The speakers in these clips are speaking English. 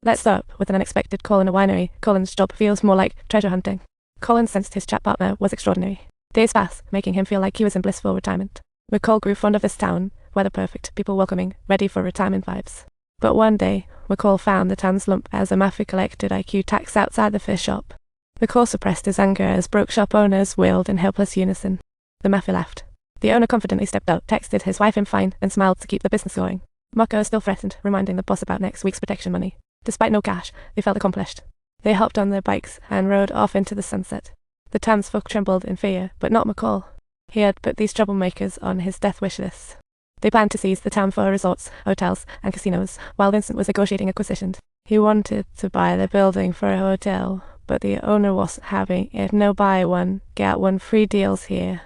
Let's start with an unexpected call in a winery. Colin's job feels more like treasure hunting. Colin sensed his chat partner was extraordinary. Days passed, making him feel like he was in blissful retirement. Macaulay grew fond of this town, weather perfect, people welcoming, ready for retirement vibes. But one day, Macaulay found the town's lump as a Mafia collected IQ tax outside the fish shop. Macaulay suppressed his anger as broke shop owners wailed in helpless unison. The Mafia laughed. The owner confidently stepped out, texted his wife in fine, and smiled to keep the business going. Macaulay still threatened, reminding the boss about next week's protection money. Despite no cash, they felt accomplished. They hopped on their bikes and rode off into the sunset. The townsfolk trembled in fear, but not Macaulay. He had put these troublemakers on his death wish list. They planned to seize the town for resorts, hotels, and casinos, while Vincent was negotiating acquisition. He wanted to buy the building for a hotel, but the owner wasn't having it. No buy one, get one free deals here.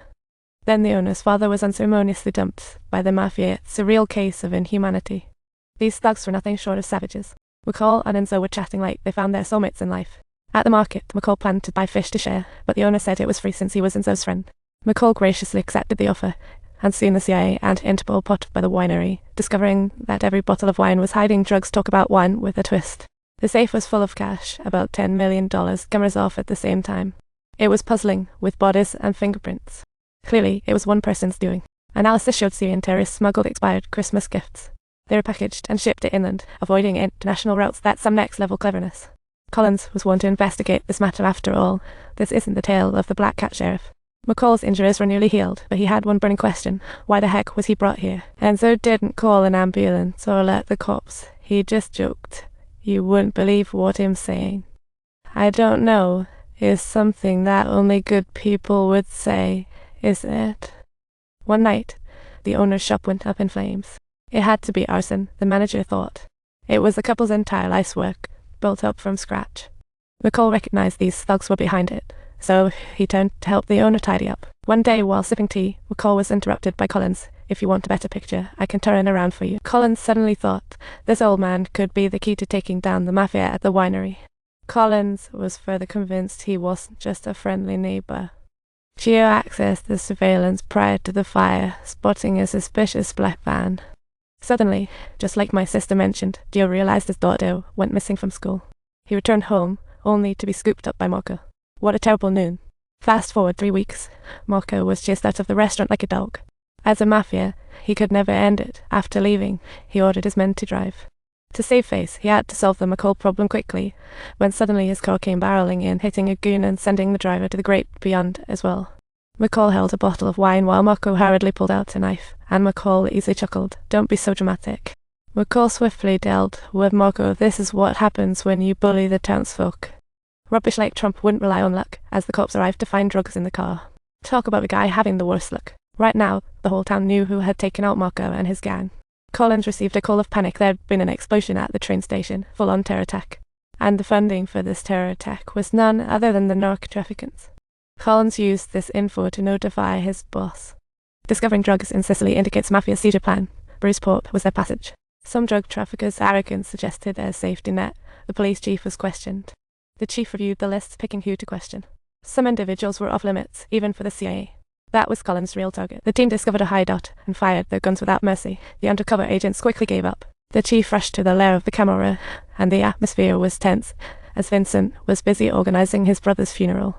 Then the owner's father was unceremoniously dumped by the Mafia. It's a real case of inhumanity. These thugs were nothing short of savages. Macaulay and Enzo were chatting like they found their soulmates in life. At the market, Macaulay planned to buy fish to share, but the owner said it was free since he was Enzo's friend. Macaulay graciously accepted the offer, and soon the CIA and Interpol potted by the winery, discovering that every bottle of wine was hiding drugs. Talk about wine with a twist. The safe was full of cash, about $10 million, cameras off at the same time. It was puzzling, with bodies and fingerprints. Clearly, it was one person's doing. Analysis showed Syrian terrorists smuggled expired Christmas gifts. They were packaged and shipped it inland, avoiding international routes. That's some next-level cleverness. Collins was one to investigate this matter after all. This isn't the tale of the Black Cat Sheriff. Macaul's injuries were nearly healed, but he had one burning question. Why the heck was he brought here? Enzo didn't call an ambulance or let the cops. He just joked. You wouldn't believe what I'm saying. I don't know, is something that only good people would say, isn't it? One night, the owner's shop went up in flames. It had to be arson, the manager thought. It was the couple's entire life's work, built up from scratch. Macaulay recognized these thugs were behind it, so he turned to help the owner tidy up. One day, while sipping tea, Macaulay was interrupted by Collins. If you want a better picture, I can turn it around for you. Collins suddenly thought this old man could be the key to taking down the Mafia at the winery. Collins was further convinced he wasn't just a friendly neighbor. Geo accessed the surveillance prior to the fire, spotting a suspicious black van. Suddenly, just like my sister mentioned, Gio realized his daughter went missing from school. He returned home, only to be scooped up by Marco. What a terrible noon. Fast forward 3 weeks, Marco was chased out of the restaurant like a dog. As a Mafia, he could never end it. After leaving, he ordered his men to drive. To save face, he had to solve the Macaulay problem quickly, when suddenly his car came barreling in, hitting a goon and sending the driver to the great beyond as well. Macaulay held a bottle of wine while Marco hurriedly pulled out a knife, and Macaulay easily chuckled. Don't be so dramatic. Macaulay swiftly dealt with Marco. This is what happens when you bully the townsfolk. Rubbish like Trump wouldn't rely on luck, as the cops arrived to find drugs in the car. Talk about a guy having the worst luck. Right now, the whole town knew who had taken out Marco and his gang. Collins received a call of panic. There had been an explosion at the train station, full-on terror attack. And the funding for this terror attack was none other than the narco-traffickants. Collins used this info to notify his boss. Discovering drugs in Sicily indicates Mafia's seizure plan. Bruceport was their passage. Some drug traffickers' arrogance suggested a safety net. The police chief was questioned. The chief reviewed the list, picking who to question. Some individuals were off limits, even for the CIA. That was Collins' real target. The team discovered a hideout and fired their guns without mercy. The undercover agents quickly gave up. The chief rushed to the lair of the Camorra, and the atmosphere was tense, as Vincent was busy organizing his brother's funeral.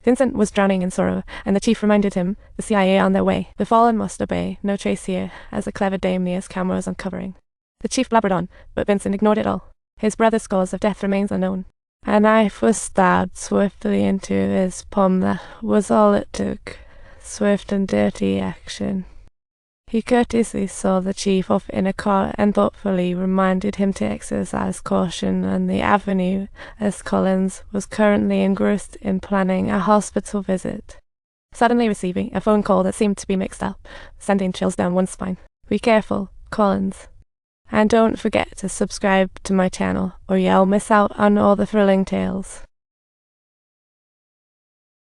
Vincent was drowning in sorrow, and the chief reminded him, the CIA on their way. The fallen must obey, no trace here, as a clever dame nears Camorra's uncovering. The chief blabbered on, but Vincent ignored it all. His brother's cause of death remains unknown. A knife was stabbed swiftly into his palm. That was all it took. Swift and dirty action. He courteously saw the chief off in a car and thoughtfully reminded him to exercise caution on the avenue, as Collins was currently engrossed in planning a hospital visit. Suddenly receiving a phone call that seemed to be mixed up, sending chills down one spine. Be careful, Collins. And don't forget to subscribe to my channel, or you'll miss out on all the thrilling tales.